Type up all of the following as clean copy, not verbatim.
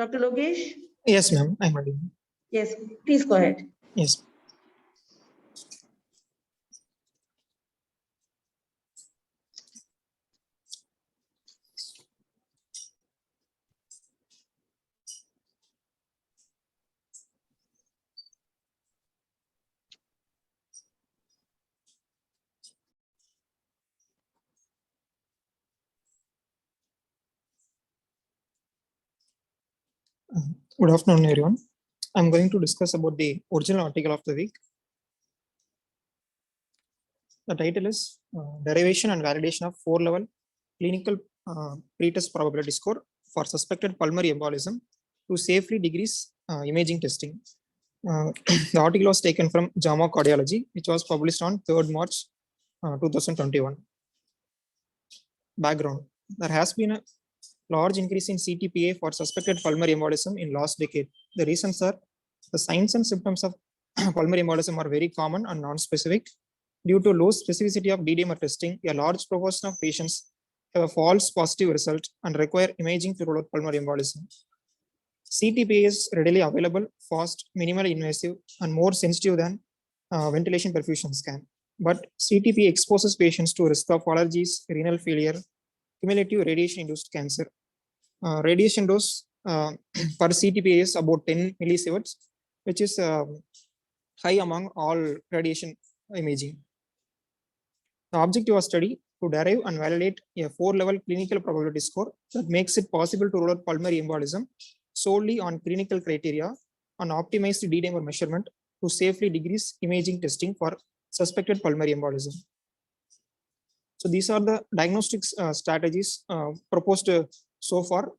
Dr. Lokesh? Yes, ma'am. I'm ready. Yes, please go ahead. Yes. Good afternoon, everyone. I'm going to discuss about the original article of the week. The title is Derivation and Validation of 4-level Clinical Pretest Probability Score for Suspected Pulmonary Embolism to Safely Decrease Imaging Testing. The article was taken from JAMA Cardiology, which was published on 3rd March 2021. Background. There has been a large increase in CTPA for suspected pulmonary embolism in last decade. The reasons are the signs and symptoms of pulmonary embolism are very common and non-specific. Due to low specificity of D-dimer testing, a large proportion of patients have a false positive result and require imaging to rule out pulmonary embolism. CTPA is readily available, fast, minimally invasive, and more sensitive than ventilation perfusion scan. But CTPA exposes patients to risk of allergies, renal failure, cumulative radiation-induced cancer. Radiation dose per CTPA is about 10 millisieverts, which is high among all radiation imaging. The objective of study to derive and validate a 4-level clinical probability score that makes it possible to rule out pulmonary embolism solely on clinical criteria and optimized D-dimer measurement to safely decrease imaging testing for suspected pulmonary embolism. So these are the diagnostic strategies proposed so far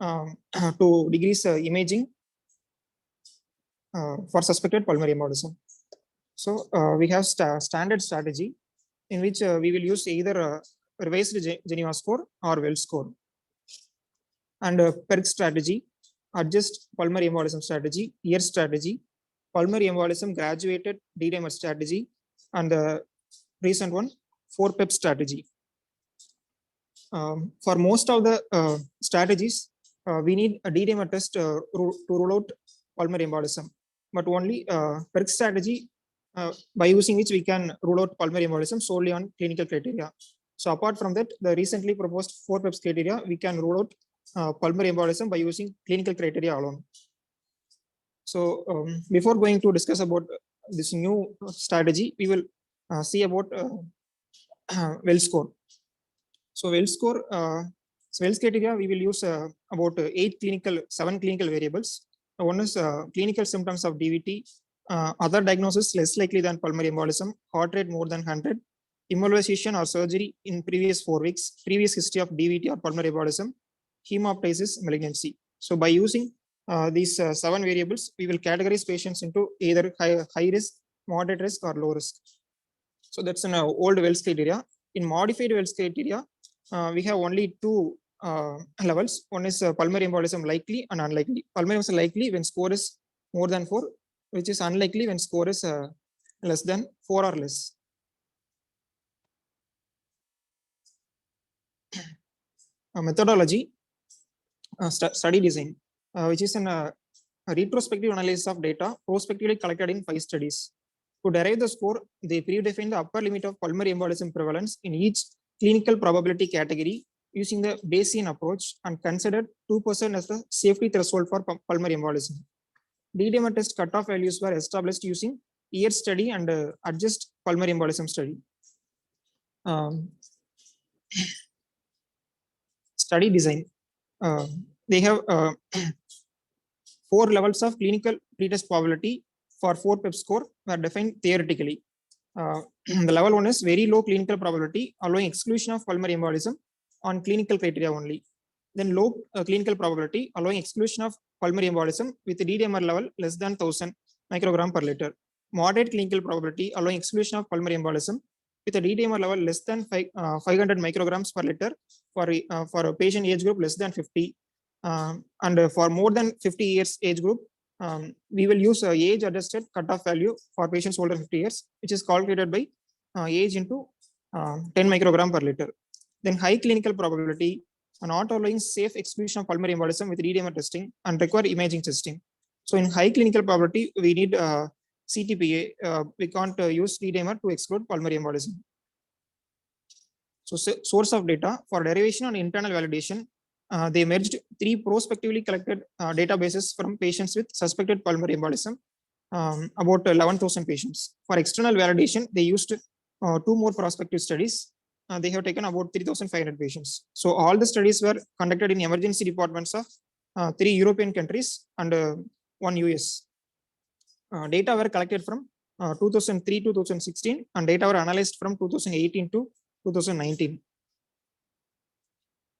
to decrease imaging for suspected pulmonary embolism. So we have standard strategy in which we will use either revised Geneva score or Wells score. And PERC strategy, adjust pulmonary embolism strategy, year strategy, pulmonary embolism graduated D-dimer strategy, and the recent one, 4-PEP strategy. For most of the strategies, we need a D-dimer test to rule out pulmonary embolism, but only PERC strategy by using which we can rule out pulmonary embolism solely on clinical criteria. So apart from that, the recently proposed 4-PEP criteria, we can rule out pulmonary embolism by using clinical criteria alone. So before going to discuss about this new strategy, we will see about Wells score. So Wells score, Wells criteria, we will use about 7 clinical variables. One is clinical symptoms of DVT, other diagnosis less likely than pulmonary embolism, heart rate more than 100, embolization or surgery in previous 4 weeks, previous history of DVT or pulmonary embolism, hemoptysis, malignancy. So by using these 7 variables, we will categorize patients into either high risk, moderate risk, or low risk. So that's an old Wells criteria. In modified Wells criteria, we have only 2 levels. One is pulmonary embolism likely and unlikely. Pulmonary embolism likely when score is more than 4, which is unlikely when score is less than 4 or less. Methodology, study design, which is a retrospective analysis of data prospectively collected in 5 studies. To derive the score, they predefined the upper limit of pulmonary embolism prevalence in each clinical probability category using the Bayesian approach and considered 2% as the safety threshold for pulmonary embolism. D-dimer test cutoff values were established using year study and adjust pulmonary embolism study. Study design. They have 4 levels of clinical pretest probability for 4-PEP score were defined theoretically. The level 1 is very low clinical probability, allowing exclusion of pulmonary embolism on clinical criteria only. Then low clinical probability, allowing exclusion of pulmonary embolism with a D-dimer level less than 1000 microgram per liter. Moderate clinical probability, allowing exclusion of pulmonary embolism with a D-dimer level less than 500 micrograms per liter for a patient age group less than 50. And for more than 50 years age group, we will use age adjusted cutoff value for patients older than 50 years, which is calculated by age into 10 microgram per liter. Then high clinical probability, not allowing safe exclusion of pulmonary embolism with D-dimer testing and require imaging testing. So in high clinical probability, we need CTPA. We can't use D-dimer to exclude pulmonary embolism. So source of data for derivation and internal validation, they merged 3 prospectively collected databases from patients with suspected pulmonary embolism, about 11,000 patients. For external validation, they used 2 more prospective studies. They have taken about 3,500 patients. So all the studies were conducted in emergency departments of 3 European countries and 1 US. Data were collected from 2003 to 2016 and data were analyzed from 2018 to 2019.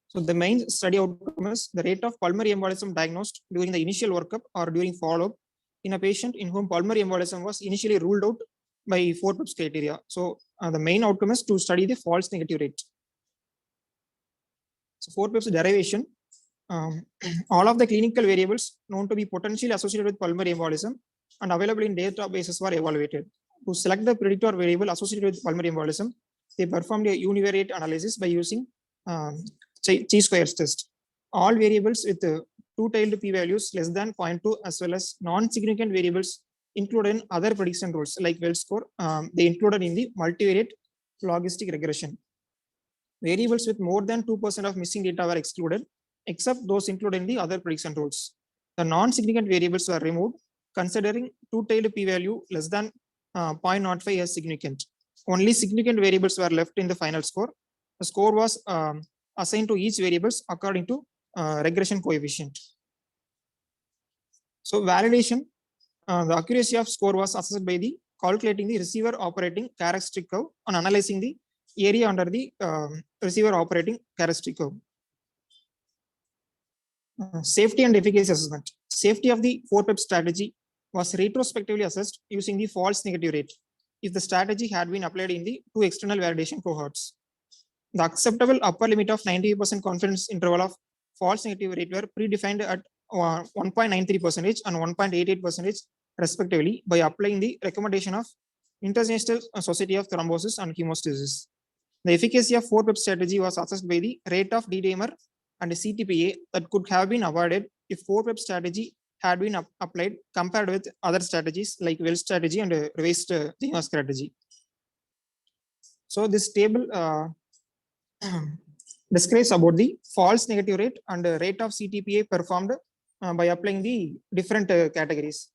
So the main study outcome is the rate of pulmonary embolism diagnosed during the initial workup or during follow-up in a patient in whom pulmonary embolism was initially ruled out by 4 PEPs criteria. So the main outcome is to study the false negative rate. So 4 PEPs derivation, all of the clinical variables known to be potentially associated with pulmonary embolism and available in databases were evaluated. To select the predictor variable associated with pulmonary embolism, they performed a univariate analysis by using chi-squares test. All variables with 2-tailed p-values less than 0.2 as well as non-significant variables included in other prediction rules like Wells score, they included in the multivariate logistic regression. Variables with more than 2% of missing data were excluded, except those included in the other prediction rules. The non-significant variables were removed, considering 2-tailed p-value less than 0.05 as significant. Only significant variables were left in the final score. The score was assigned to each variables according to regression coefficient. So validation, the accuracy of score was assessed by the calculating the receiver operating characteristic curve and analyzing the area under the receiver operating characteristic curve. Safety and efficacy assessment. Safety of the 4 PEP strategy was retrospectively assessed using the false negative rate if the strategy had been applied in the 2 external validation cohorts. The acceptable upper limit of 90% confidence interval of false negative rate were predefined at 1.93% and 1.88% respectively by applying the recommendation of International Society of Thrombosis and Hemostasis. The efficacy of 4 PEP strategy was assessed by the rate of D-dimer and CTPA that could have been avoided if 4 PEP strategy had been applied compared with other strategies like Wells strategy and revised Geneva strategy. So this table describes about the false negative rate and rate of CTPA performed by applying the different categories.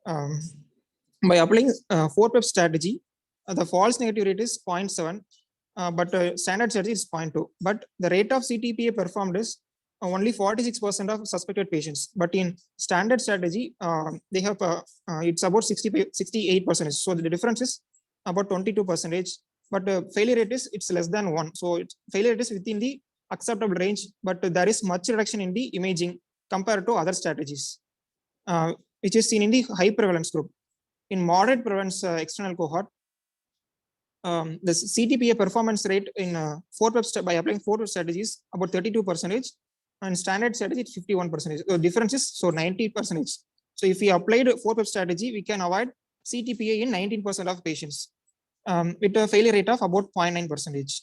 By applying 4 PEP strategy, the false negative rate is 0.7, but standard strategy is 0.2. But the rate of CTPA performed is only 46% of suspected patients. But in standard strategy, they have it's about 68%. So the difference is about 22%. But failure rate is it's less than 1. So failure rate is within the acceptable range, but there is much reduction in the imaging compared to other strategies, which is seen in the high prevalence group. In moderate prevalence external cohort, the CTPA performance rate in 4 PEP by applying 4 PEP strategies about 32%, and standard strategy is 51%. The difference is so 90%. So if we applied 4 PEP strategy, we can avoid CTPA in 19% of patients, with a failure rate of about 0.9%.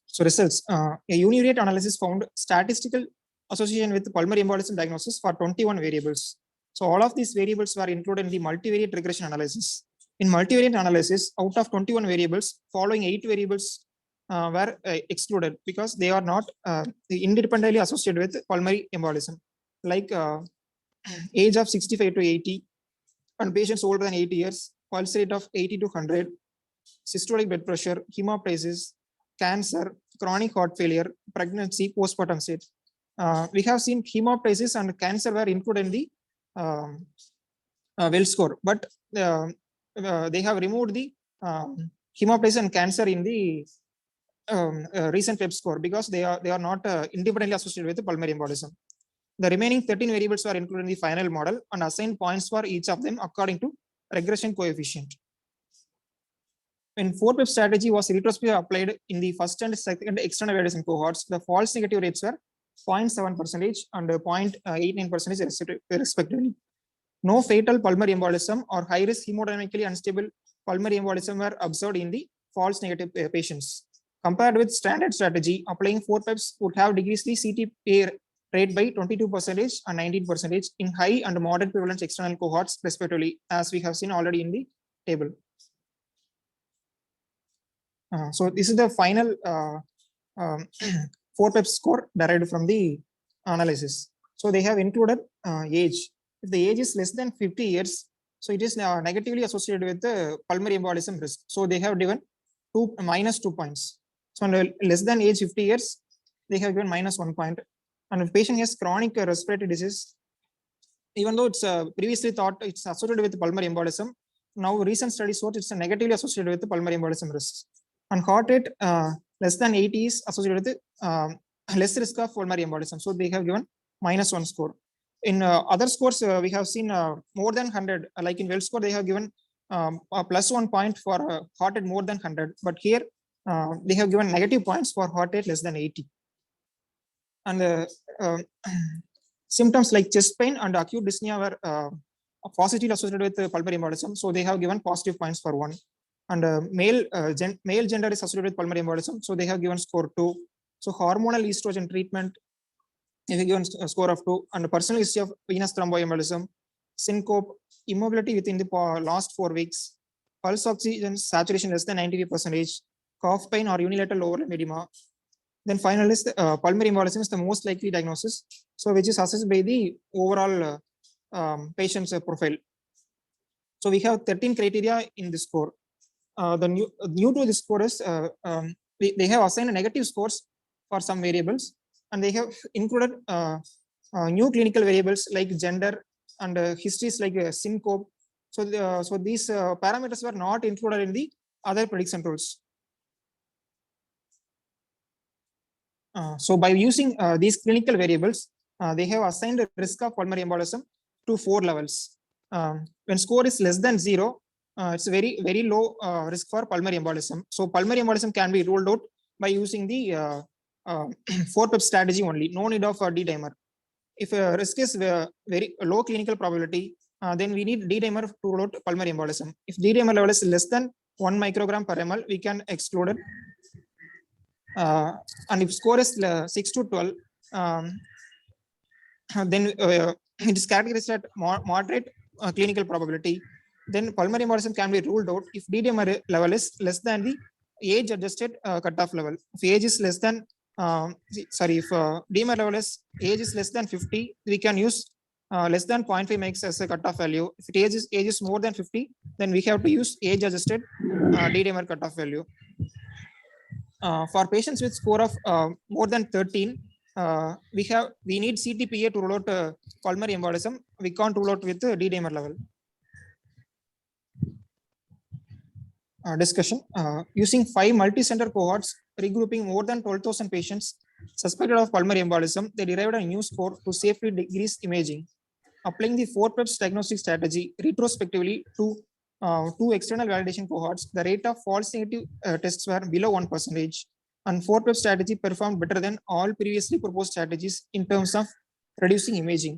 So results, a univariate analysis found statistical association with pulmonary embolism diagnosis for 21 variables. So all of these variables were included in the multivariate regression analysis. In multivariate analysis, out of 21 variables, following 8 variables were excluded because they are not independently associated with pulmonary embolism, like age of 65 to 80, and patients older than 80 years, pulse rate of 80 to 100, systolic blood pressure, hemoptysis, cancer, chronic heart failure, pregnancy, postpartum state. We have seen hemoptysis and cancer were included in the Wells score, but they have removed the hemoptysis and cancer in the recent PEP score because they are not independently associated with the pulmonary embolism. The remaining 13 variables were included in the final model and assigned points for each of them according to regression coefficient. When 4 PEP strategy was retrospectively applied in the first and second external validation cohorts, the false negative rates were 0.7% and 0.89% respectively. No fatal pulmonary embolism or high-risk hemodynamically unstable pulmonary embolism were observed in the false negative patients. Compared with standard strategy, applying 4 PEPs would have decreased the CTPA rate by 22% and 19% in high and moderate prevalence external cohorts respectively, as we have seen already in the table. So this is the final 4 PEP score derived from the analysis. So they have included age. If the age is less than 50 years, so it is negatively associated with the pulmonary embolism risk. So they have given -2 points. So less than age 50 years, they have given -1 point. And if patient has chronic respiratory disease, even though it's previously thought it's associated with pulmonary embolism, now recent studies show it's negatively associated with the pulmonary embolism risk. And heart rate less than 80 is associated with less risk of pulmonary embolism. So they have given -1 score. In other scores, we have seen more than 100. Like in Wells score, they have given a +1 point for heart rate more than 100. But here, they have given negative points for heart rate less than 80. And symptoms like chest pain and acute dyspnea were positively associated with pulmonary embolism. So they have given positive points for 1. And male gender is associated with pulmonary embolism. So they have given score 2. So hormonal estrogen treatment, they have given a score of 2. And personal history of venous thromboembolism, syncope, immobility within the last 4 weeks, pulse oxygen saturation less than 93%, cough pain or unilateral lower limb edema. Then finally, is the pulmonary embolism is the most likely diagnosis, so which is assessed by the overall patient's profile. So we have 13 criteria in this score. The new to this score is they have assigned negative scores for some variables, and they have included new clinical variables like gender and histories like syncope. So these parameters were not included in the other prediction tools. So by using these clinical variables, they have assigned the risk of pulmonary embolism to 4 levels. When score is less than 0, it's very low risk for pulmonary embolism. So pulmonary embolism can be ruled out by using the 4 PEP strategy only. No need of D-dimer. If risk is very low clinical probability, then we need D-dimer to rule out pulmonary embolism. If D-dimer level is less than 1 microgram per ml, we can exclude it. And if score is 6 to 12, then it is categorized at moderate clinical probability. Then pulmonary embolism can be ruled out if D-dimer level is less than the age-adjusted cutoff level. If age is less than, if D-dimer level is age is less than 50, we can use less than 0.5 mg as a cutoff value. If it age is more than 50, then we have to use age-adjusted D-dimer cutoff value. For patients with score of more than 13, we need CTPA to rule out pulmonary embolism. We can't rule out with D-dimer level. Discussion using 5 multi-center cohorts regrouping more than 12,000 patients suspected of pulmonary embolism, they derived a new score to safely decrease imaging. Applying the 4 PEPs diagnostic strategy retrospectively to 2 external validation cohorts, the rate of false negative tests were below 1%, and 4 PEP strategy performed better than all previously proposed strategies in terms of reducing imaging.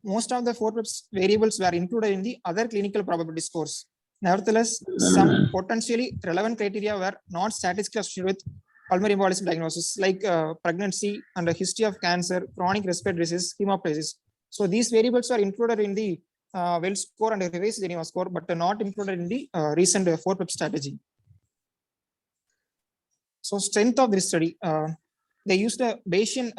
Most of the 4 PEPs variables were included in the other clinical probability scores. Nevertheless, some potentially relevant criteria were not statistically associated with pulmonary embolism diagnosis, like pregnancy and a history of cancer, chronic respiratory disease, hemoptysis. So these variables are included in the Wells score and revised Geneva score, but not included in the recent 4 PEP strategy. So strength of this study, they used a Bayesian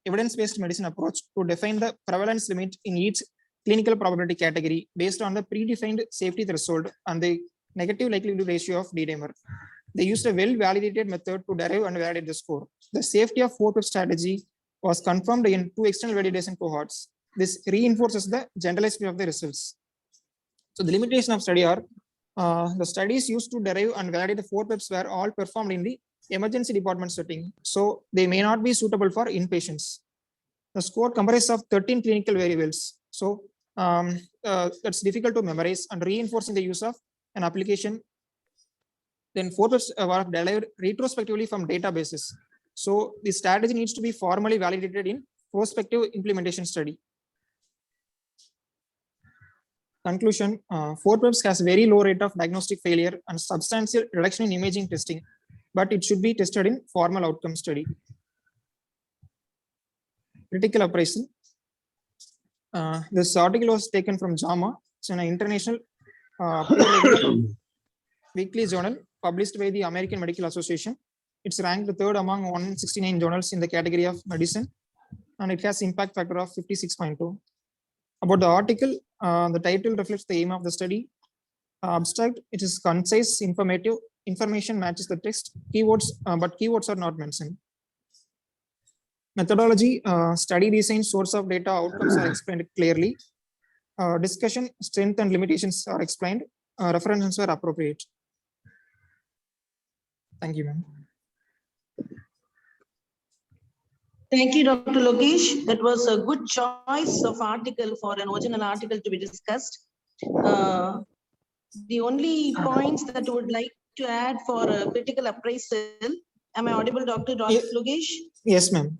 evidence-based medicine approach to define the prevalence limit in each clinical probability category based on the predefined safety threshold and the negative likelihood ratio of D-dimer. They used a well-validated method to derive and validate the score. The safety of 4 PEP strategy was confirmed in 2 external validation cohorts. This reinforces the generalization of the results. So the limitation of study are the studies used to derive and validate the 4 PEPs were all performed in the emergency department setting, so they may not be suitable for inpatients. The score comprises of 13 clinical variables, so that's difficult to memorize, and reinforcing the use of an application. Then 4 PEPs were derived retrospectively from databases, so the strategy needs to be formally validated in prospective implementation study. Conclusion, 4 PEPs has very low rate of diagnostic failure and substantial reduction in imaging testing. but it should be tested in formal outcome study. Critical appraisal. This article was taken from JAMA. It's an international peer-reviewed weekly journal published by the American Medical Association. It's ranked third among 169 journals in the category of medicine, and it has impact factor of 56.2. About the article, the title reflects the aim of the study. Abstract, it is concise, informative, information matches the text, keywords, but keywords are not mentioned. Methodology, study design, source of data, outcomes are explained clearly. Discussion, strength and limitations are explained. References are appropriate. Thank you, ma'am. Thank you, Dr. Lokesh. That was a good choice of article for an original article to be discussed. The only points that I would like to add for a critical appraisal, am I audible, Dr. Lokesh? Yes, ma'am.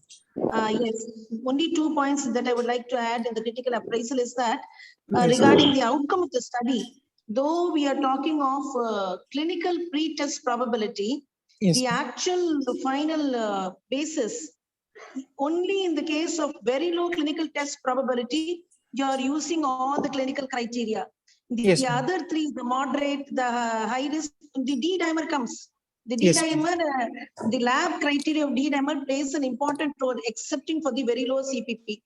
Yes, only 2 points that I would like to add in the critical appraisal is that regarding the outcome of the study, though we are talking of clinical pre-test probability, Yes. the actual final basis, only in the case of very low clinical test probability, you are using all the clinical criteria. The, Yes, the ma'am. other three, the moderate, the high risk, the D dimer comes. The D Yes, dimer, the lab criteria of D dimer plays an important role, excepting for the very low CPP.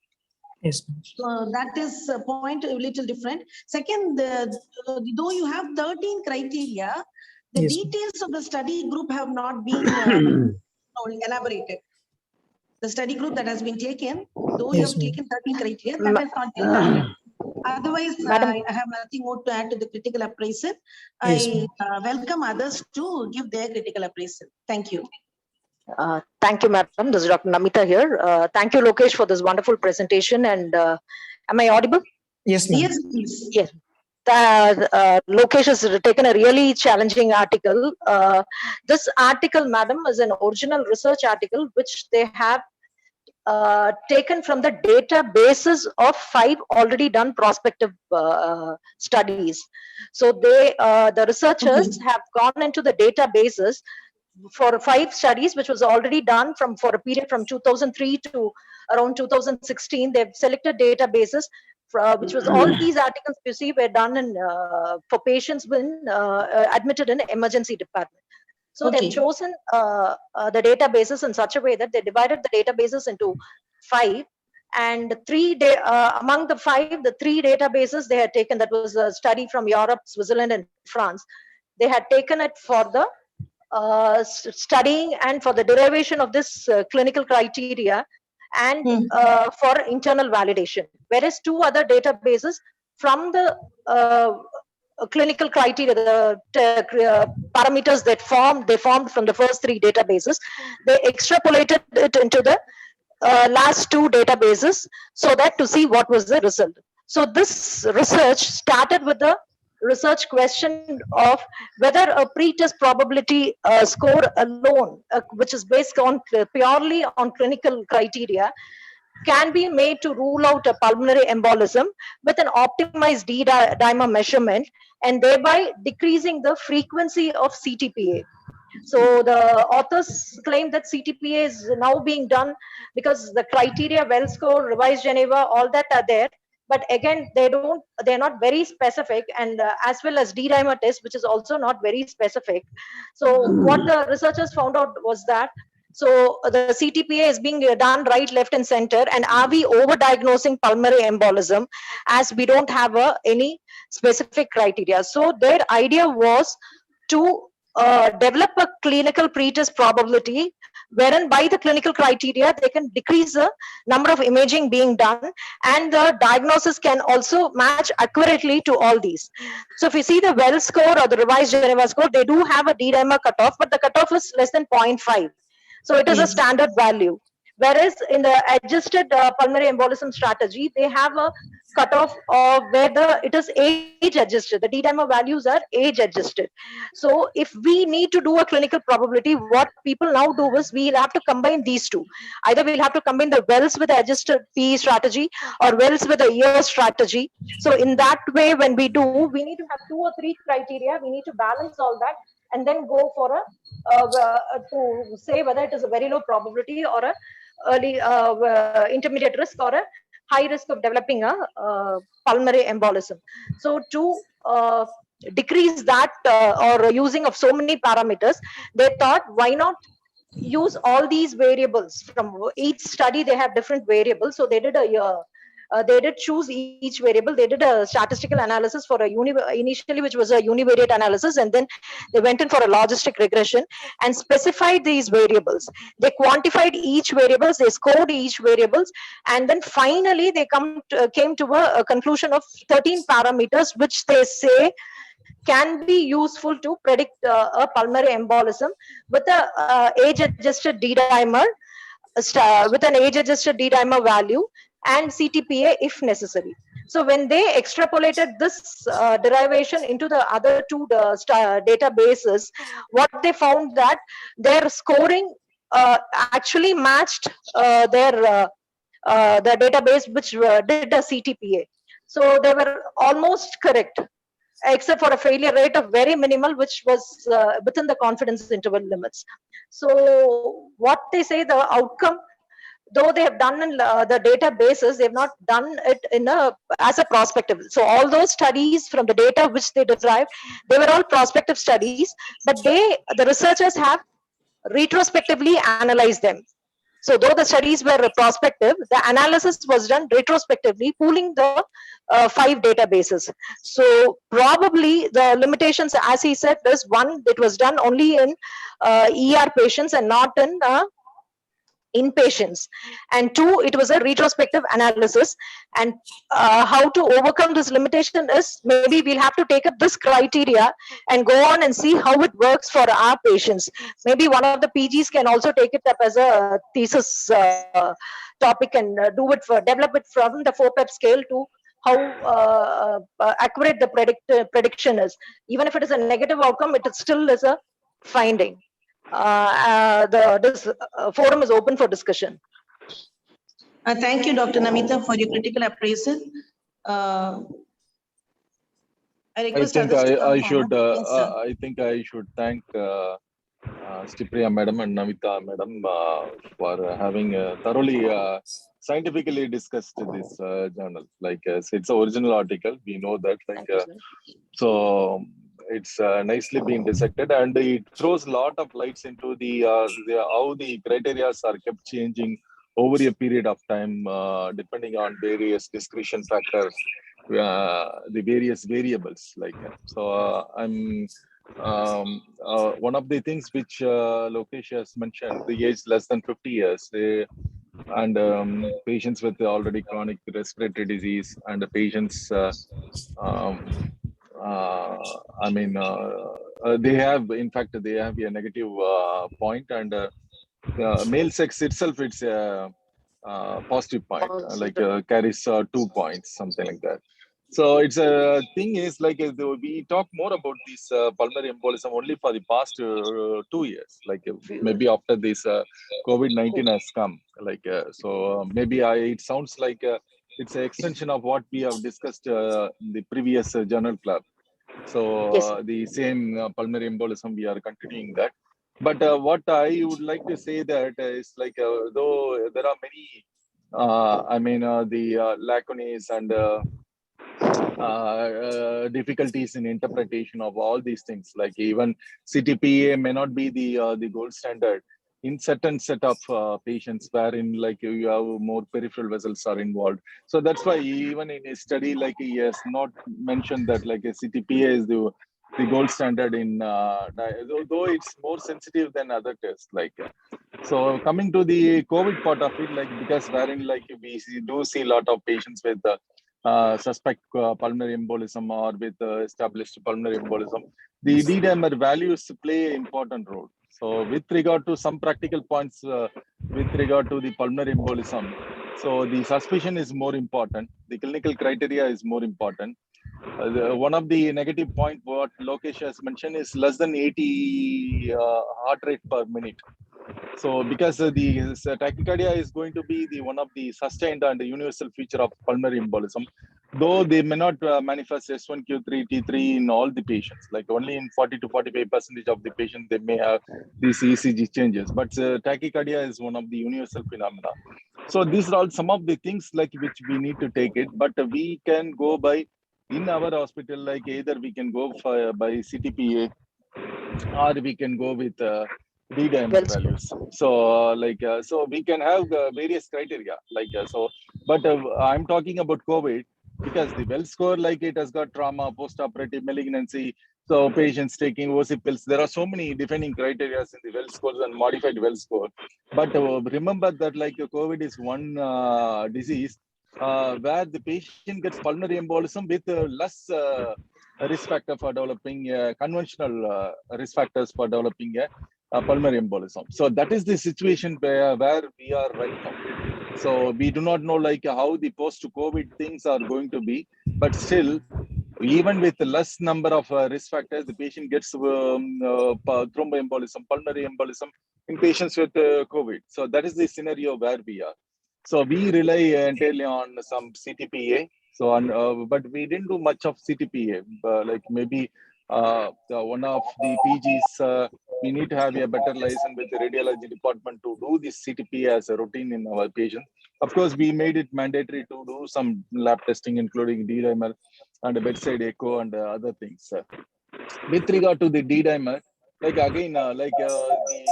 Yes, ma'am. So that is a point a little different. Second, though you have 13 criteria, the Yes, details of the study group have not been elaborated. The study group that has been taken, though you Yes, have ma'am. taken 13 criteria, that has not been done. Otherwise, I have nothing more to add to the critical appraisal. Yes, I welcome others to give their critical appraisal. Thank you. Thank you, madam. This is Dr. Namita here. Thank you, Lokesh, for this wonderful presentation. And am I audible? Yes, ma'am. Yes, please. Yes. Lokesh has taken a really challenging article. This article, madam, is an original research article which they have taken from the databases of 5 already done prospective studies. So they, the researchers have gone into the databases for 5 studies, which was already done for a period from 2003 to around 2016. They've selected databases, which was all these articles you see were done in, for patients when admitted in emergency department. So they've chosen the databases in such a way that they divided the databases into 5, and among the 5, the 3 databases they had taken, that was a study from Europe, Switzerland, and France. They had taken it for the studying and for the derivation of this clinical criteria and for internal validation, whereas 2 other databases from the clinical criteria, the parameters that they formed from the first 3 databases, they extrapolated it into the last 2 databases so that to see what was the result. So this research started with the research question of whether a pre-test probability score alone, which is based on purely on clinical criteria, can be made to rule out a pulmonary embolism with an optimized D dimer measurement and thereby decreasing the frequency of CTPA. So the authors claim that CTPA is now being done because the criteria, well score, revised Geneva, all that are there. But again, they're not very specific, and as well as D dimer test, which is also not very specific. So what the researchers found out was that, so the CTPA is being done right, left, and center. And are we overdiagnosing pulmonary embolism as we don't have any specific criteria? So their idea was to develop a clinical pretest probability, wherein by the clinical criteria, they can decrease the number of imaging being done, and the diagnosis can also match accurately to all these. So if you see the well score or the revised Geneva score, they do have a D dimer cutoff, but the cutoff is less than 0.5. So it is a standard value. Whereas in the adjusted pulmonary embolism strategy, they have a cutoff of where it is age adjusted. The D dimer values are age adjusted. So if we need to do a clinical probability, what people now do is we'll have to combine these 2. Either we'll have to combine the wells with the adjusted P strategy or wells with the year strategy. So in that way, when we need to have 2 or 3 criteria, we need to balance all that. and then go for a to say whether it is a very low probability or a early intermediate risk or a high risk of developing a pulmonary embolism. So to decrease that or using of so many parameters, they thought, why not use all these variables from each study? They have different variables, so they did choose each variable. They did a statistical analysis for a initially, which was a univariate analysis, and then they went in for a logistic regression and specified these variables. They quantified each variables, they scored each variables, and then finally they came to a conclusion of 13 parameters, which they say can be useful to predict a pulmonary embolism with a age-adjusted D-dimer, with an age-adjusted D-dimer value and CTPA if necessary. So when they extrapolated this derivation into the other two databases, what they found that their scoring actually matched the database which did a CTPA. So they were almost correct, except for a failure rate of very minimal, which was within the confidence interval limits. So what they say, the outcome, though they have done in the databases, they have not done it in as a prospective. So all those studies from the data which they derived, they were all prospective studies, but the researchers have retrospectively analyzed them. So though the studies were prospective, the analysis was done retrospectively, pooling the 5 databases. So probably the limitations, as he said, is one, it was done only in ER patients and not in inpatients, and 2, it was a retrospective analysis. And how to overcome this limitation is, maybe we'll have to take up this criteria and go on and see how it works for our patients. Maybe one of the PGs can also take it up as a thesis topic and develop it from the 4-PEP scale to how accurate the prediction is. Even if it is a negative outcome, it still is a finding. This forum is open for discussion. Thank you, Dr. Namita, for your critical appraisal. I request think others to come I should forward. Yes, sir. I think I should thank Stipriya Madam and Namita Madam for having thoroughly scientifically discussed this journal. Like it's an original article, we know that. Like so, it's nicely being dissected, and it throws a lot of lights into how the criteria are kept changing over a period of time, depending on various discretion factors, the various variables. Like so, I'm one of the things which Lokesh has mentioned, the age less than 50 years, and patients with already chronic respiratory disease, and the patients they have, in fact, they have a negative point, and male sex itself, it's a positive point, like carries 2 points, something like that. So it's a thing is like we talk more about this pulmonary embolism only for the past 2 years, like maybe after this COVID-19 has come, like so maybe it sounds like it's an extension of what we have discussed in the previous journal club. So the same pulmonary embolism, we are continuing that. But what I would like to say that is like, though there are many, the lacunae and difficulties in interpretation of all these things, like even CTPA may not be the gold standard in certain set of patients wherein like you have more peripheral vessels are involved. So that's why even in a study, like he has not mentioned that like a CTPA is the gold standard in though it's more sensitive than other tests. Like so coming to the COVID part of it, like because wherein like we do see a lot of patients with suspect pulmonary embolism or with established pulmonary embolism, the D-dimer values play an important role. So with regard to some practical points with regard to the pulmonary embolism, so the suspicion is more important, the clinical criteria is more important. One of the negative point what Lokesh has mentioned is less than 80 heart rate per minute. So because the tachycardia is going to be one of the sustained and the universal feature of pulmonary embolism, though they may not manifest S1Q3, T3 in all the patients, like only in 40 to 45% of the patients, they may have these ECG changes, but tachycardia is one of the universal phenomena. So these are all some of the things like which we need to take it, but we can go by in our hospital, like either we can go for, by CTPA or we can go with D-dimer values. So so we can have various criteria but I'm talking about COVID because the well score, like it has got trauma, post-operative malignancy. So patients taking OC pills, there are so many defining criteria in the well scores and modified well score. But remember that like COVID is one disease where the patient gets pulmonary embolism with less risk factor for developing conventional risk factors for developing a pulmonary embolism. So that is the situation where we are right now. So we do not know like how the post-COVID things are going to be, but still, even with less number of risk factors, the patient gets thromboembolism, pulmonary embolism in patients with COVID. So that is the scenario where we are. So we rely entirely on some CTPA. So, but we didn't do much of CTPA. Like maybe one of the PGs, we need to have a better license with the radiology department to do this CTPA as a routine in our patients. Of course, we made it mandatory to do some lab testing, including D-dimer and bedside echo and other things. With regard to the D-dimer, like again, the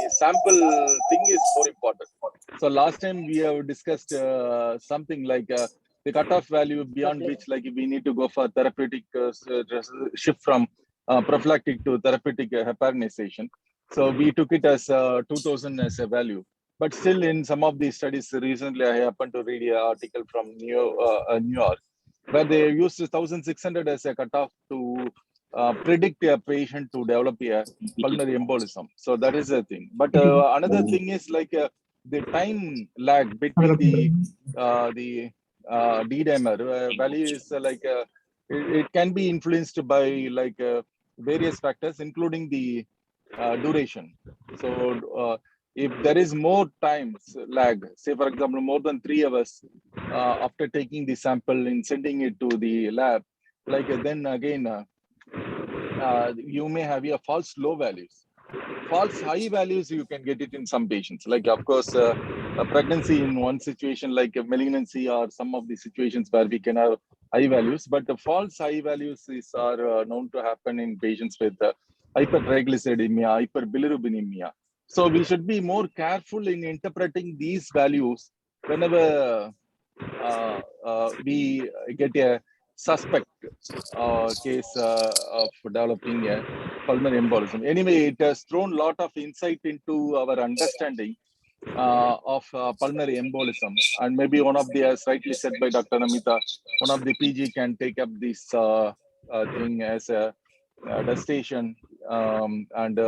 sample thing is more important. So last time we have discussed something like the cutoff value beyond which like we need to go for therapeutic shift from prophylactic to therapeutic heparinization. So we took it as 2000 as a value. But still in some of these studies, recently I happened to read an article from New York, where they used 1600 as a cutoff to predict a patient to develop a pulmonary embolism. So that is a thing. But another thing is like the time lag between the D-dimer value is it can be influenced by like various factors, including the duration. So if there is more time lag, say for example, more than 3 hours after taking the sample and sending it to the lab, like then again, you may have your false low values. False high values, you can get it in some patients. Like, of course, a pregnancy in one situation, like a malignancy or some of the situations where we can have high values, but the false high values are known to happen in patients with hypertriglyceridemia, hyperbilirubinemia. So we should be more careful in interpreting these values whenever we get a suspect case of developing a pulmonary embolism. Anyway, it has thrown a lot of insight into our understanding of pulmonary embolism. And maybe one of the, as rightly said by Dr. Namita, one of the PG can take up this thing as a destination and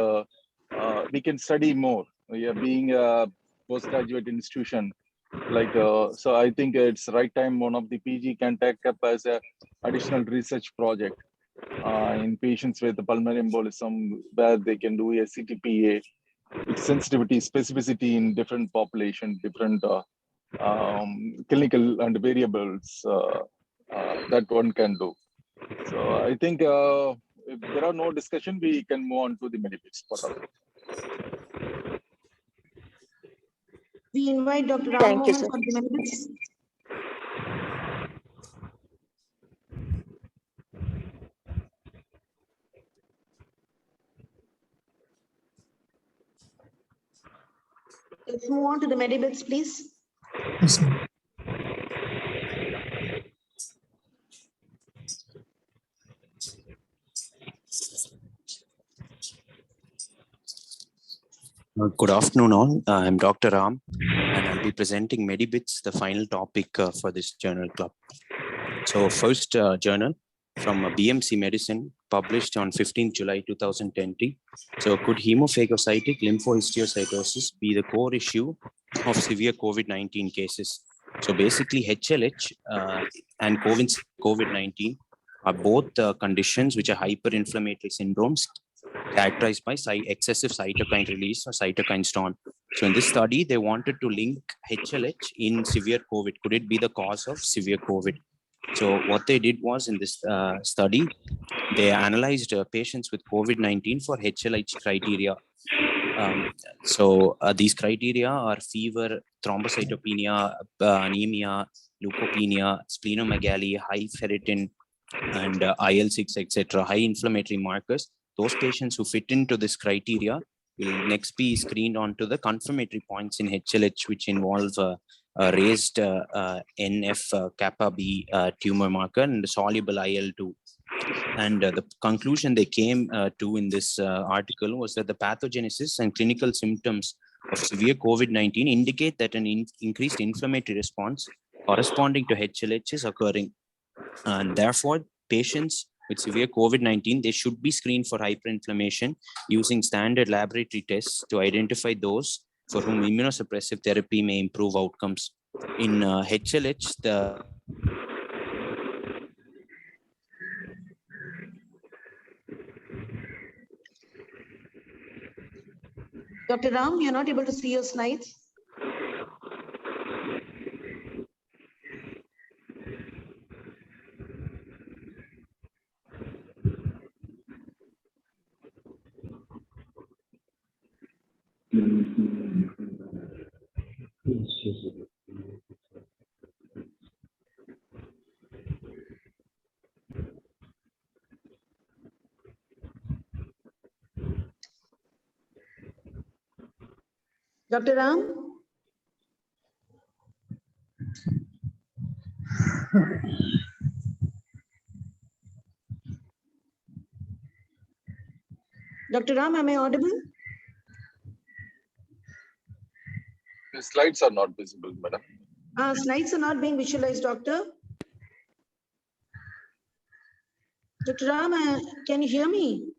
we can study more. We are being a postgraduate institution. Like so I think it's right time one of the PG can take up as a additional research project in patients with pulmonary embolism, where they can do a CTPA, its sensitivity, specificity in different population, different clinical and variables that one can do. So I think if there are no discussion, we can move on to the MediBits part. We invite Dr. Thank you, Ram sir. for the minutes. Let's move on to the MediBits, please. Yes, ma'am. Good afternoon all. I'm Dr. Ram and I'll be presenting MediBits, the final topic for this journal club. So first journal from BMC Medicine, published on 15th July 2020. So could hemophagocytic lymphohistiocytosis be the core issue of severe COVID-19 cases? So basically HLH and COVID-19 are both conditions which are hyperinflammatory syndromes characterized by excessive cytokine release or cytokine storm. So in this study, they wanted to link HLH in severe COVID. Could it be the cause of severe COVID? So what they did was in this study, they analyzed patients with COVID-19 for HLH criteria. These criteria are fever, thrombocytopenia, anemia, leukopenia, splenomegaly, high ferritin, and IL-6, etc., high inflammatory markers. Those patients who fit into this criteria will next be screened onto the confirmatory points in HLH, which involve raised NF kappa B tumor marker and soluble IL-2. And the conclusion they came to in this article was that the pathogenesis and clinical symptoms of severe COVID-19 indicate that an increased inflammatory response corresponding to HLH is occurring. And therefore, patients with severe COVID-19, they should be screened for hyperinflammation using standard laboratory tests to identify those for whom immunosuppressive therapy may improve outcomes. In HLH, the Dr. Ram, you're not able to see your slides. Dr. Ram? Dr. Ram, am I audible? The slides are not visible, madam. Slides are not being visualized, doctor. Dr. Ram, can you hear me?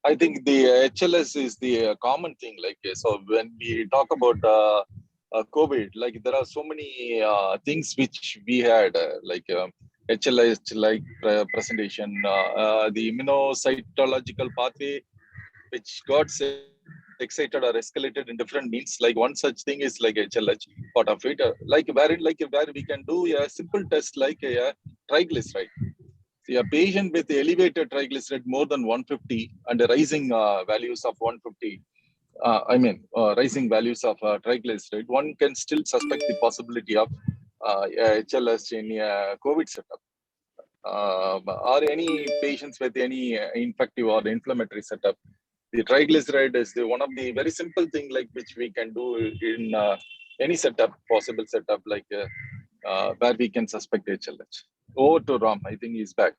I think the HLS is the common thing. Like, so when we talk about COVID, like there are so many things which we had, HLS, like presentation, the immunocytological pathway, which got excited or escalated in different means. Like one such thing is like HLH, part of it, where we can do a simple test like a triglyceride. A patient with elevated triglyceride more than 150 and rising values of 150, rising values of triglyceride, one can still suspect the possibility of HLS in a COVID setup. Or any patients with any infective or inflammatory setup. The triglyceride is one of the very simple thing like which we can do in any setup, possible setup, like where we can suspect HLH. Over to Ram, I think he's back.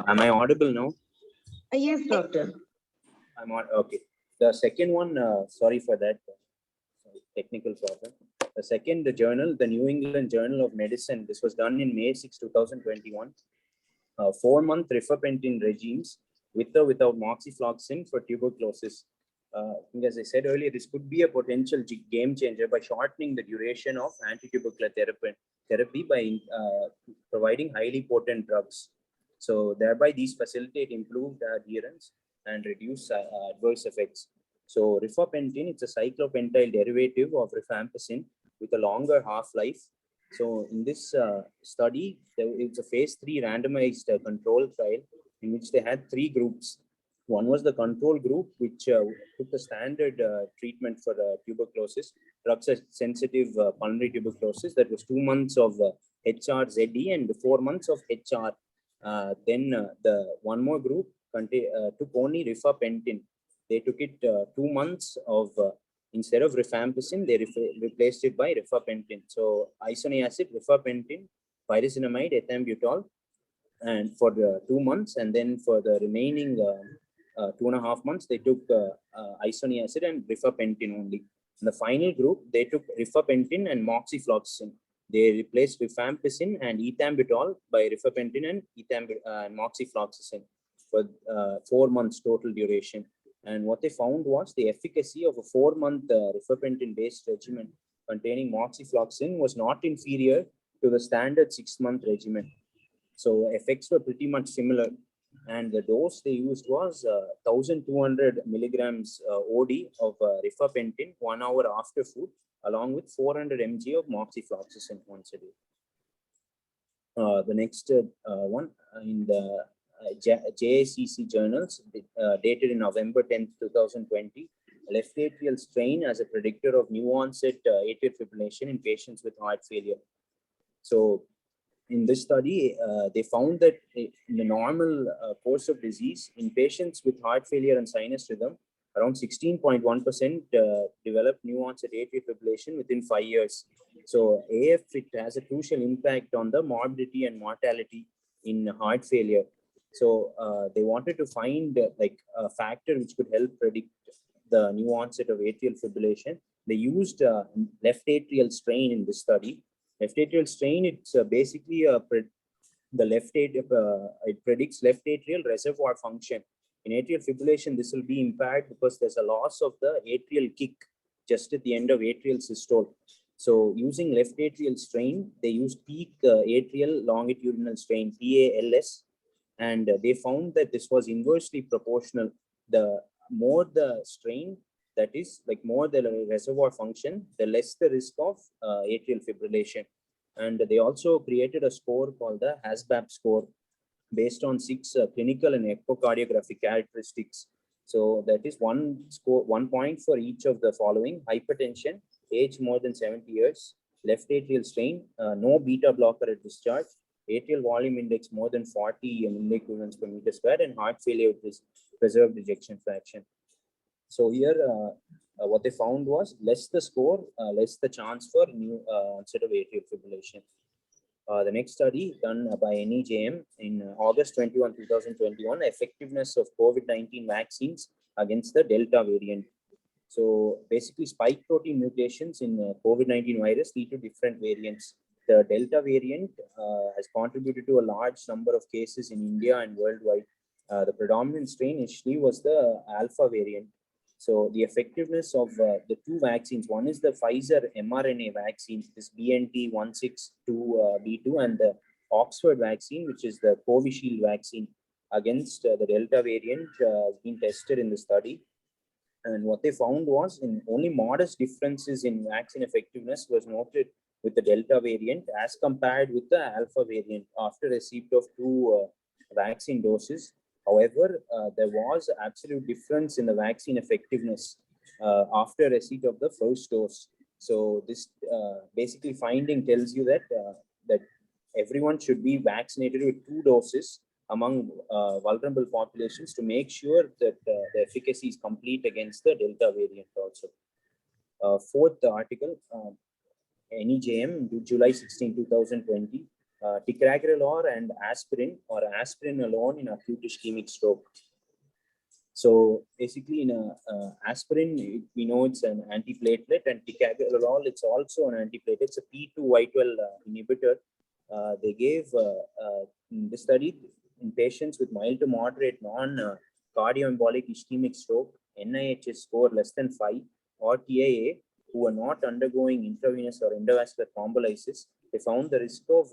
am I audible now? Yes, doctor. I'm on. Okay. The second one, sorry for that technical problem. The second, the journal, the New England Journal of Medicine. This was done in May 6, 2021. 4-month rifampicin regimes with or without moxifloxacin for tuberculosis. As I said earlier, this could be a potential game changer by shortening the duration of anti-tubercular therapy by providing highly potent drugs. So thereby these facilitate improved adherence and reduce adverse effects. So rifampicin, it's a cyclopentyl derivative of rifampicin with a longer half-life. So in this study, it's a phase 3 randomized control trial in which they had 3 groups. One was the control group, which took the standard treatment for tuberculosis, drug-sensitive pulmonary tuberculosis. That was 2 months of HRZE and 4 months of HR. Then the one more group took only rifampicin. They took it 2 months of, instead of rifampicin, they replaced it by rifampicin. So isoniazid, rifampicin, pyrazinamide, ethambutol, and for the 2 months, and then for the remaining 2.5 months, they took isoniazid and rifampicin only. In the final group, they took rifampicin and moxifloxacin. They replaced rifampicin and ethambutol by rifampicin and moxifloxacin for 4 months total duration. And what they found was the efficacy of a 4-month rifampicin-based regimen containing moxifloxacin was not inferior to the standard 6-month regimen. So effects were pretty much similar. And the dose they used was 1,200 milligrams OD of rifampicin 1 hour after food, along with 400 mg of moxifloxacin once a day. The next one in the JACC journals, dated in November 10th, 2020, left atrial strain as a predictor of new onset atrial fibrillation in patients with heart failure. So in this study, they found that in the normal course of disease, in patients with heart failure and sinus rhythm, around 16.1% developed new onset atrial fibrillation within 5 years. So AF, it has a crucial impact on the morbidity and mortality in heart failure. So they wanted to find like a factor which could help predict the new onset of atrial fibrillation. They used left atrial strain in this study. Left atrial strain, it's basically the left atrial, it predicts left atrial reservoir function. In atrial fibrillation, this will be impaired because there's a loss of the atrial kick just at the end of atrial systole. So using left atrial strain, they used peak atrial longitudinal strain, PALS, and they found that this was inversely proportional. The more the strain, that is like more the reservoir function, the less the risk of atrial fibrillation. And they also created a score called the HASBAP score based on 6 clinical and echocardiographic characteristics. So that is one point for each of the following: hypertension, age more than 70 years, left atrial strain, no beta blocker at discharge, atrial volume index more than 40 milliequivalents per meter squared, and heart failure with preserved ejection fraction. So here, what they found was less the score, less the chance for new onset of atrial fibrillation. The next study done by NEJM in August 21, 2021, effectiveness of COVID-19 vaccines against the Delta variant. So basically, spike protein mutations in COVID-19 virus lead to different variants. The Delta variant has contributed to a large number of cases in India and worldwide. The predominant strain initially was the Alpha variant. So the effectiveness of the 2 vaccines, one is the Pfizer mRNA vaccine, this BNT162b2, and the Oxford vaccine, which is the Covishield vaccine against the Delta variant, has been tested in the study. And what they found was only modest differences in vaccine effectiveness was noted with the Delta variant as compared with the Alpha variant after receipt of 2 vaccine doses. However, there was absolute difference in the vaccine effectiveness after receipt of the first dose. So this basically finding tells you that that everyone should be vaccinated with 2 doses among vulnerable populations to make sure that the efficacy is complete against the Delta variant also. Fourth article, NEJM, July 16, 2020. Ticagrelor and aspirin, or aspirin alone in acute ischemic stroke. So basically, in aspirin, we know it's an antiplatelet, and ticagrelor, it's also an antiplatelet. It's a P2Y12 inhibitor. They gave in the study in patients with mild to moderate non-cardioembolic ischemic stroke, NIHS score less than 5, or TIA, who are not undergoing intravenous or endovascular thrombolysis. They found the risk of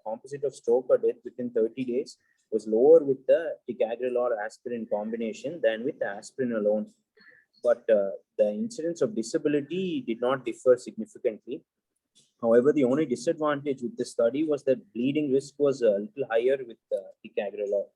composite of stroke or death within 30 days was lower with the ticagrelor aspirin combination than with the aspirin alone. But the incidence of disability did not differ significantly. However, the only disadvantage with the study was that bleeding risk was a little higher with ticagrelor.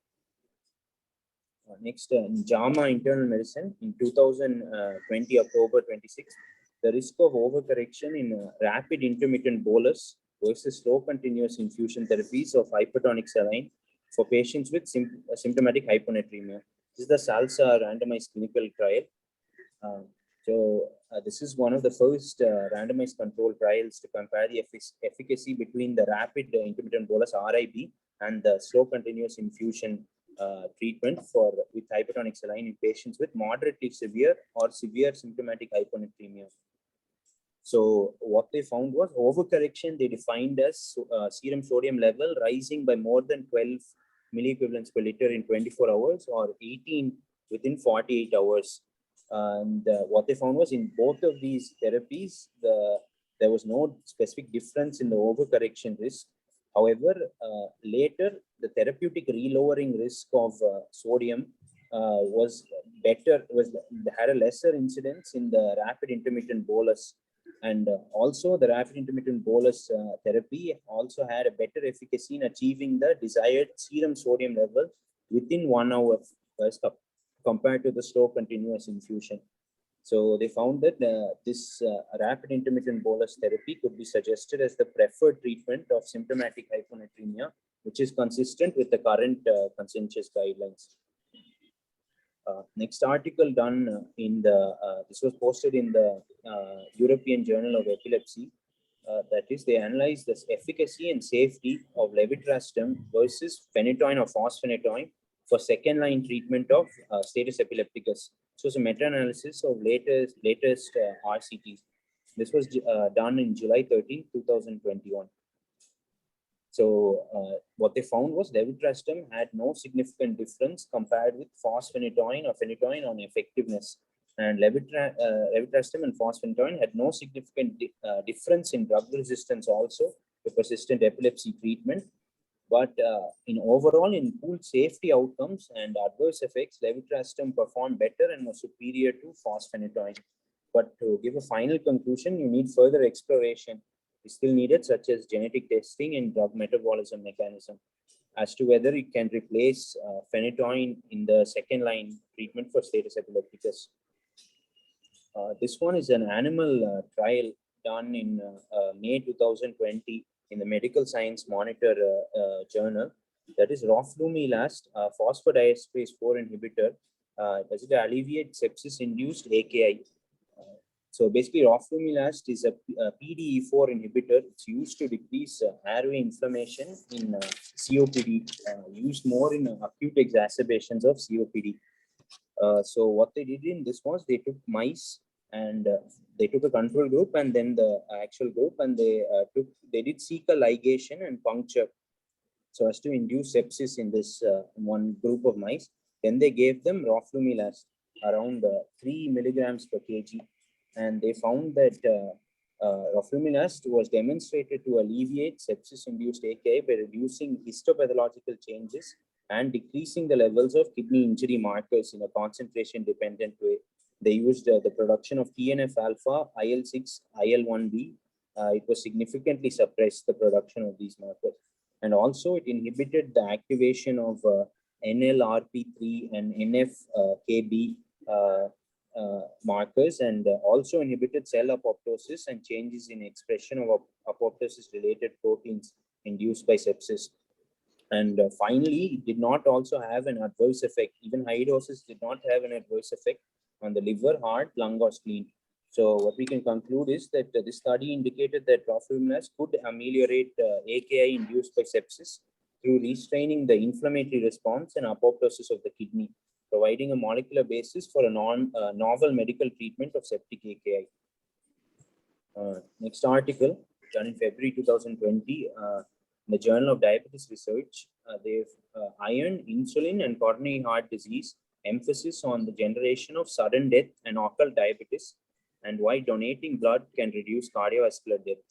Next, in JAMA Internal Medicine in 2020, October 26, the risk of overcorrection in rapid intermittent bolus versus slow continuous infusion therapies of hypertonic saline for patients with symptomatic hyponatremia. This is the SALSA randomized clinical trial. This is one of the first randomized controlled trials to compare the efficacy between the rapid intermittent bolus RIB and the slow continuous infusion treatment with hypertonic saline in patients with moderately severe or severe symptomatic hyponatremia. So what they found was overcorrection. They defined as serum sodium level rising by more than 12 milliequivalents per liter in 24 hours or 18 within 48 hours. And what they found was in both of these therapies, there was no specific difference in the overcorrection risk. However, later, the therapeutic relowering risk of sodium was better, had a lesser incidence in the rapid intermittent bolus. And also the rapid intermittent bolus therapy also had a better efficacy in achieving the desired serum sodium level within 1 hour compared to the slow continuous infusion. So they found that this rapid intermittent bolus therapy could be suggested as the preferred treatment of symptomatic hyponatremia, which is consistent with the current consensus guidelines. Next article done in the, this was posted in the European Journal of Epilepsy. That is, they analyzed the efficacy and safety of levetiracetam versus phenytoin or fosphenytoin for second-line treatment of status epilepticus. So it's a meta-analysis of latest RCTs. This was done in July 13, 2021. So what they found was levetiracetam had no significant difference compared with fosphenytoin or phenytoin on effectiveness. And levetiracetam and fosphenytoin had no significant difference in drug resistance also to persistent epilepsy treatment. But in overall, in pooled safety outcomes and adverse effects, levetiracetam performed better and was superior to fosphenytoin. But to give a final conclusion, you need further exploration is still needed, such as genetic testing and drug metabolism mechanism, as to whether it can replace phenytoin in the second-line treatment for status epilepticus. This one is an animal trial done in May 2020 in the Medical Science Monitor journal. That is roflumilast, phosphodiesterase 4 inhibitor. Does it alleviate sepsis-induced AKI? So basically, roflumilast is a PDE4 inhibitor. It's used to decrease airway inflammation in COPD, used more in acute exacerbations of COPD. So what they did in this was they took mice and they took a control group and then the actual group, and they did cecal ligation and puncture so as to induce sepsis in this one group of mice. Then they gave them roflumilast around 3 milligrams per kg, and they found that roflumilast was demonstrated to alleviate sepsis-induced AKI by reducing histopathological changes and decreasing the levels of kidney injury markers in a concentration-dependent way. They used the production of TNF-alpha, IL-6, IL-1B. It was significantly suppressed the production of these markers. And also it inhibited the activation of NLRP3 and NF-KB markers, and also inhibited cell apoptosis and changes in expression of apoptosis-related proteins induced by sepsis. And finally, it did not also have an adverse effect. Even high doses did not have an adverse effect on the liver, heart, lung, or spleen. So what we can conclude is that this study indicated that roflumilast could ameliorate AKI induced by sepsis through restraining the inflammatory response and apoptosis of the kidney, providing a molecular basis for a novel medical treatment of septic AKI. Next article, done in February 2020, in the Journal of Diabetes Research, they've iron, insulin, and coronary heart disease, emphasis on the generation of sudden death and occult diabetes, and why donating blood can reduce cardiovascular death.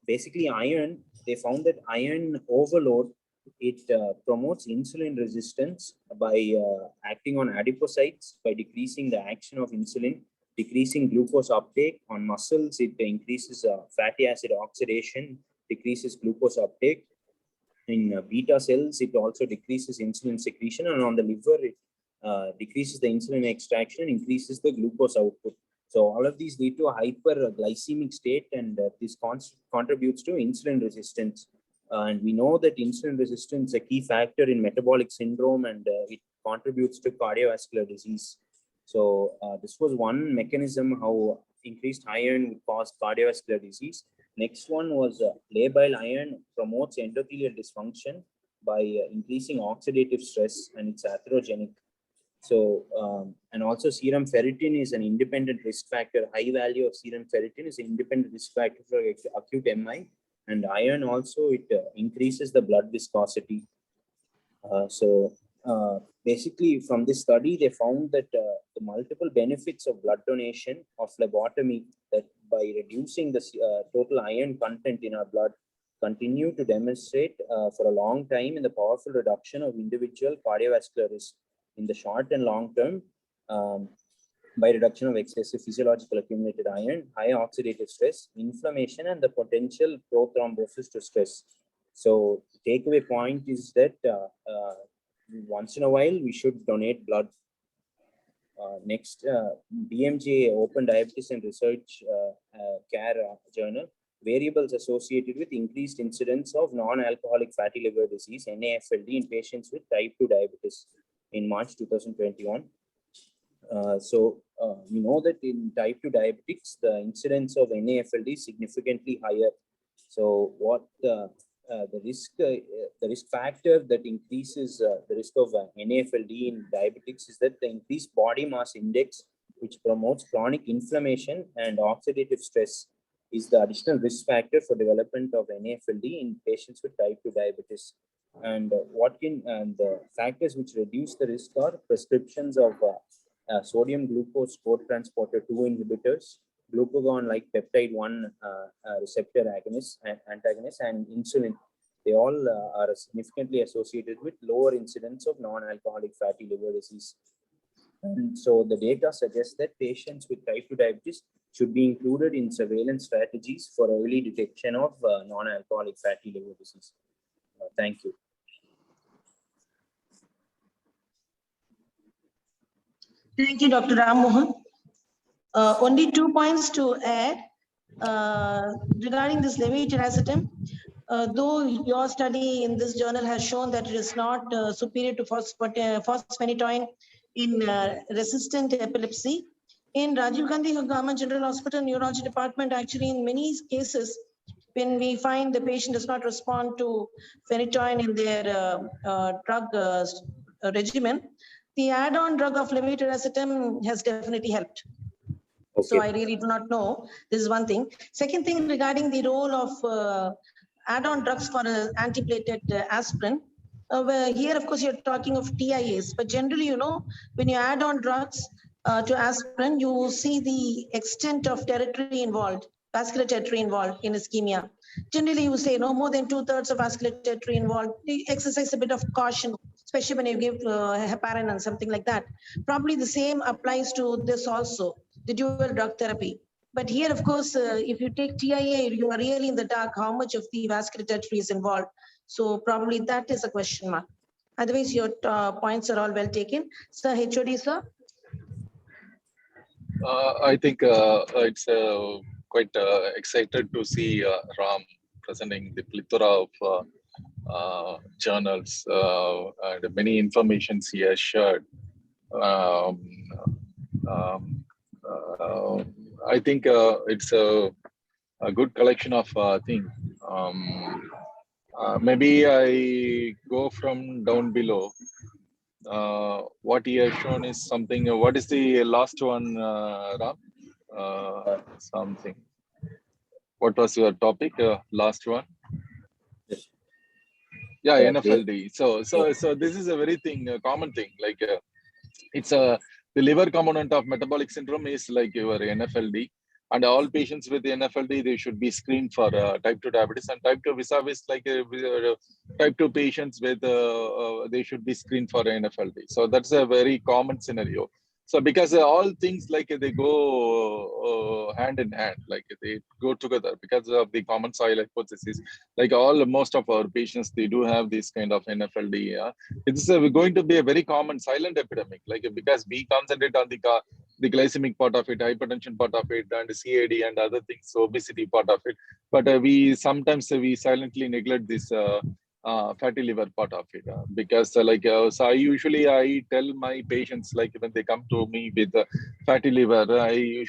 Basically iron, they found that iron overload, it promotes insulin resistance by acting on adipocytes, by decreasing the action of insulin, decreasing glucose uptake on muscles. It increases fatty acid oxidation, decreases glucose uptake. in beta cells, it also decreases insulin secretion, and on the liver, it decreases the insulin extraction and increases the glucose output. So all of these lead to a hyperglycemic state, and this contributes to insulin resistance. And we know that insulin resistance is a key factor in metabolic syndrome, and it contributes to cardiovascular disease. So this was one mechanism how increased iron would cause cardiovascular disease. Next one was labile iron promotes endothelial dysfunction by increasing oxidative stress, and it's atherogenic. So, and also serum ferritin is an independent risk factor. High value of serum ferritin is an independent risk factor for acute MI, and iron also, it increases the blood viscosity. Basically from this study, they found that the multiple benefits of blood donation or phlebotomy, that by reducing the total iron content in our blood, continue to demonstrate for a long time in the powerful reduction of individual cardiovascular risk in the short and long term, by reduction of excessive physiological accumulated iron, high oxidative stress, inflammation, and the potential prothrombosis to stress. So the takeaway point is that once in a while, we should donate blood. Next, BMJ Open Diabetes and Research Care Journal, variables associated with increased incidence of non-alcoholic fatty liver disease, NAFLD, in patients with type 2 diabetes in March 2021. We know that in type 2 diabetics, the incidence of NAFLD is significantly higher. So what the risk factor that increases the risk of NAFLD in diabetics is that the increased body mass index, which promotes chronic inflammation and oxidative stress, is the additional risk factor for development of NAFLD in patients with type 2 diabetes. And the factors which reduce the risk are prescriptions of sodium glucose cotransporter 2 inhibitors, glucagon-like peptide 1 receptor antagonist, and insulin. They all are significantly associated with lower incidence of non-alcoholic fatty liver disease. And so the data suggests that patients with type 2 diabetes should be included in surveillance strategies for early detection of non-alcoholic fatty liver disease. Thank you. Thank you, Dr. Ram Mohan. Only 2 points to add regarding this levetiracetam. Though your study in this journal has shown that it is not superior to phosphoenitoin in resistant epilepsy, in Rajiv Gandhi Government General Hospital Neurology Department, actually in many cases, when we find the patient does not respond to phenytoin in their drug regimen, the add-on drug of levetiracetam has definitely helped. Okay. So I really do not know. This is one thing. Second thing, regarding the role of add-on drugs for antiplatelet aspirin. Where here, of course, you're talking of TIAs, but generally, you know, when you add on drugs to aspirin, you see the extent of territory involved, vascular territory involved in ischemia. Generally, you say no more than 2/3 of vascular territory involved. You exercise a bit of caution, especially when you give heparin and something like that. Probably the same applies to this also, the dual drug therapy. But here, of course, if you take TIA, you are really in the dark how much of the vascular territory is involved. So probably that is a question mark. Otherwise, your points are all well taken. Sir, HOD, sir? I think it's quite excited to see Ram presenting the plethora of journals and many informations he has shared. I think it's a good collection of things. Maybe I go from down below. What he has shown is something. What is the last one, Ram? Something. What was your topic? Last one? Yeah, NFLD. So this is a very common thing. Like it's the liver component of metabolic syndrome is like your NFLD. And all patients with NFLD, they should be screened for type 2 diabetes. And type 2 vis-a-vis like type 2 patients with, they should be screened for NFLD. So that's a very common scenario. So because all things like they go hand in hand, like they go together because of the common soil hypothesis. Like most of our patients, they do have this kind of NFLD. It's going to be a very common silent epidemic, like because we concentrate on the glycemic part of it, hypertension part of it, and CAD and other things, obesity part of it. But we sometimes we silently neglect this fatty liver part of it because so I tell my patients, like when they come to me with fatty liver, I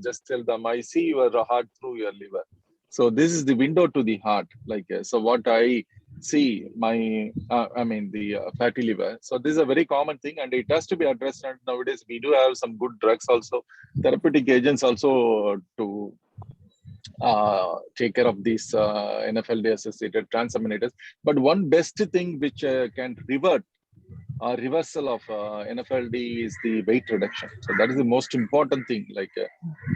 just tell them, I see your heart through your liver. So this is the window to the heart. So what I see my the fatty liver. So this is a very common thing, and it has to be addressed. And nowadays we do have some good drugs also, therapeutic agents also to take care of these NFLD associated transaminators. But one best thing which can revert reversal of NFLD is the weight reduction. So that is the most important thing.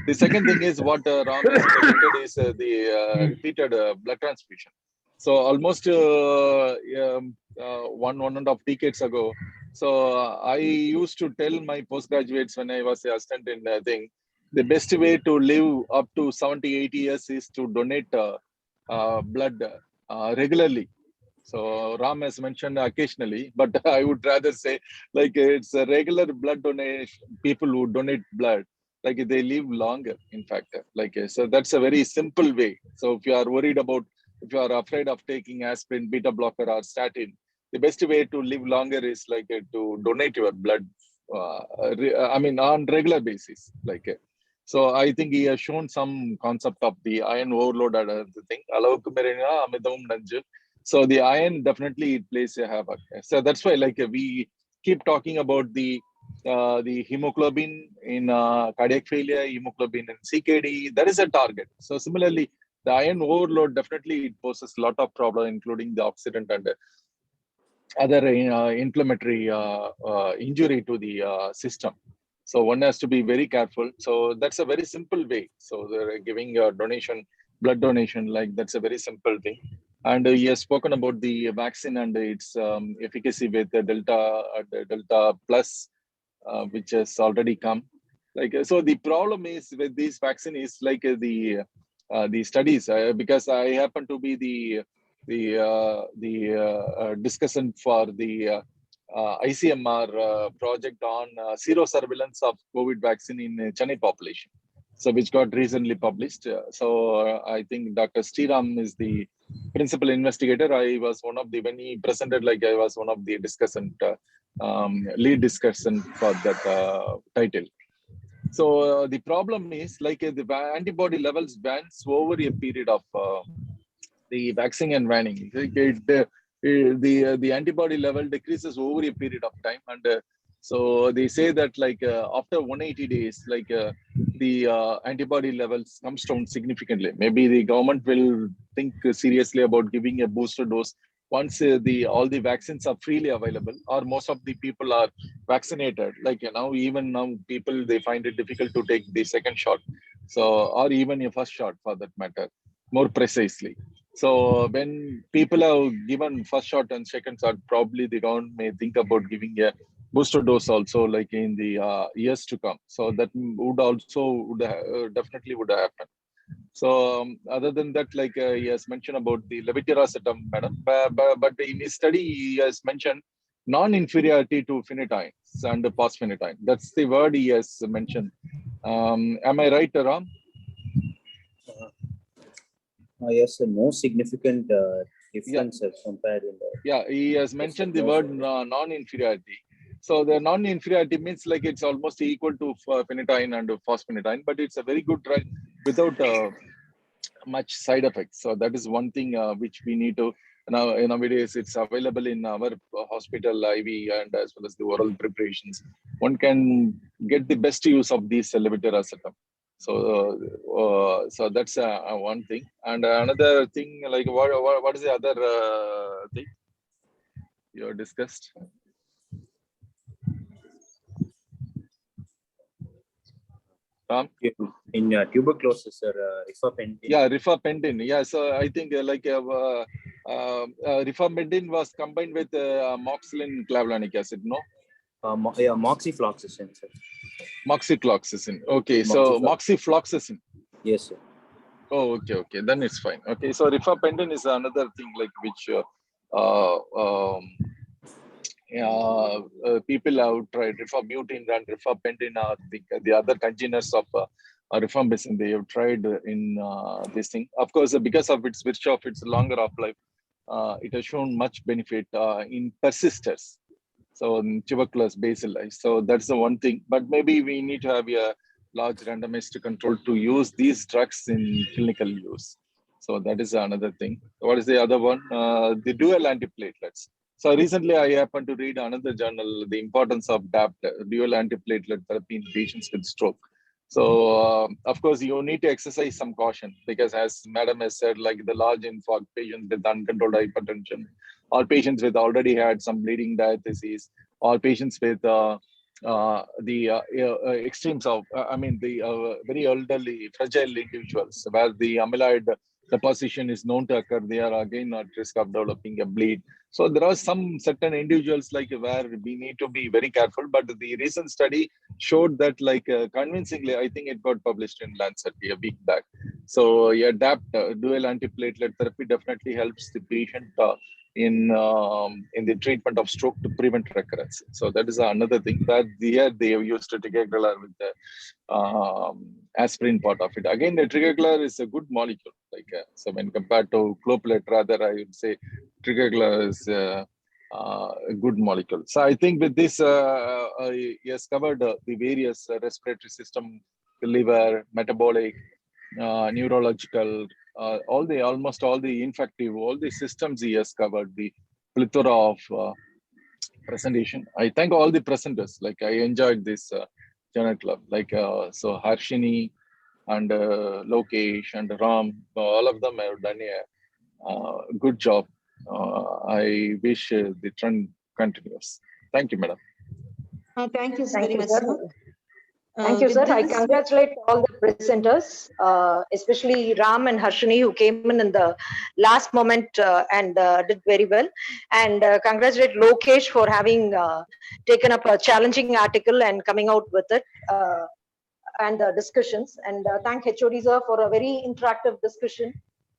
The second thing is what Ram has presented is the repeated blood transfusion. So almost 1.5 decades ago. So I used to tell my postgraduates when I was a assistant in thing, the best way to live up to 70, 80 years is to donate blood regularly. So Ram has mentioned occasionally, but I would rather say it's a regular blood donation. People who donate blood, they live longer, in fact. So that's a very simple way. So if you are worried about, if you are afraid of taking aspirin, beta blocker or statin, the best way to live longer is to donate your blood, on regular basis. So I think he has shown some concept of the iron overload and other thing. So the iron definitely plays a havoc. So that's why we keep talking about the hemoglobin in cardiac failure, hemoglobin in CKD. That is a target. So similarly, the iron overload definitely it poses a lot of problem, including the oxidant and other inflammatory injury to the system. So one has to be very careful. So that's a very simple way. So they're giving a donation, blood donation, that's a very simple thing. And he has spoken about the vaccine and its efficacy with the Delta Plus, which has already come. So the problem is with this vaccine is the studies, because I happen to be the discussion for the ICMR project on serosurveillance of COVID vaccine in Chennai population. So which got recently published. So I think Dr. Sriram is the principal investigator. I was one of the, when he presented, I was one of the discussant, lead discussant for that title. So the problem is the antibody levels varies over a period of the vaccine and waning. The antibody level decreases over a period of time, and so they say that after 180 days, the antibody levels comes down significantly. Maybe the government will think seriously about giving a booster dose once all the vaccines are freely available, or most of the people are vaccinated. Even now people, they find it difficult to take the second shot, so or even a first shot for that matter, more precisely. So when people have given first shot and second shot, probably the government may think about giving a booster dose also, in the years to come. So that would also definitely would happen. So other than that, he has mentioned about the levetiracetam, madam, but in his study he has mentioned non-inferiority to phenytoin and phosphonitine. That's the word he has mentioned. Am I right, Ram? Yes, no significant difference as compared in the. Yeah, he has mentioned the word non-inferiority. So the non-inferiority means it's almost equal to phenytoin and phosphonitine, but it's a very good drug without much side effects. So that is one thing which we need to, nowadays it's available in our hospital IV and as well as the oral preparations. One can get the best use of these levetiracetam. So so that's one thing. And another thing, what is the other thing you have discussed? In tuberculosis, rifampicin. Yeah, rifampicin. Yeah, so I think rifampicin was combined with amoxicillin clavulanic acid, no? Yeah, moxifloxacin, sir. Moxifloxacin. Okay, so moxifloxacin. Yes, sir. Oh, okay. Then it's fine. Okay, so rifampicin is another thing like which people have tried. Rifabutin and rifampicin are the other congeners of rifampicin. They have tried in this thing. Of course, because of its longer half-life, it has shown much benefit in persisters. So in tuberculosis bacilli. So that's the one thing. But maybe we need to have a large randomized control to use these drugs in clinical use. So that is another thing. What is the other one? The dual antiplatelets. So recently I happened to read another journal, the importance of DAPT, dual antiplatelet therapy in patients with stroke. So of course you need to exercise some caution because as madam has said, like the large infarct patients with uncontrolled hypertension, or patients with already had some bleeding diathesis, or patients with extremes of, the very elderly, fragile individuals where the amyloid deposition is known to occur, they are again at risk of developing a bleed. So there are some certain individuals like where we need to be very careful, but the recent study showed that like convincingly, I think it got published in Lancet a week back. So yeah, DAPT, dual antiplatelet therapy definitely helps the patient in the treatment of stroke to prevent recurrence. So that is another thing that here they have used ticagrelor with the aspirin part of it. Again, the ticagrelor is a good molecule. Like so, when compared to cloplet, rather I would say ticagrelor is a good molecule. So I think with this, he has covered the various respiratory system, the liver, metabolic, neurological, almost all the infective, all the systems he has covered, the plethora of presentation. I thank all the presenters. Like I enjoyed this journal club. Like so Harshini and Lokesh and Ram, all of them have done a good job. I wish the trend continues. Thank you, madam. Thank you Thank very you, much, sir. sir. Thank you, With sir. I this, congratulate all the presenters, especially Ram and Harshini, who came in the last moment and did very well. And congratulate Lokesh for having taken up a challenging article and coming out with it and discussions. And thank HOD sir for a very interactive discussion.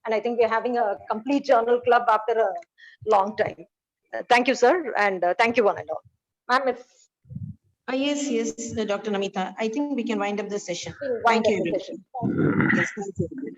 And I think we're having a complete journal club after a long time. Thank you, sir. And thank you one and all. Ma'am, if yes, Dr. Namita, I think we can wind up the session. we wind Thank up you. the everyone. session. Yes, thank you.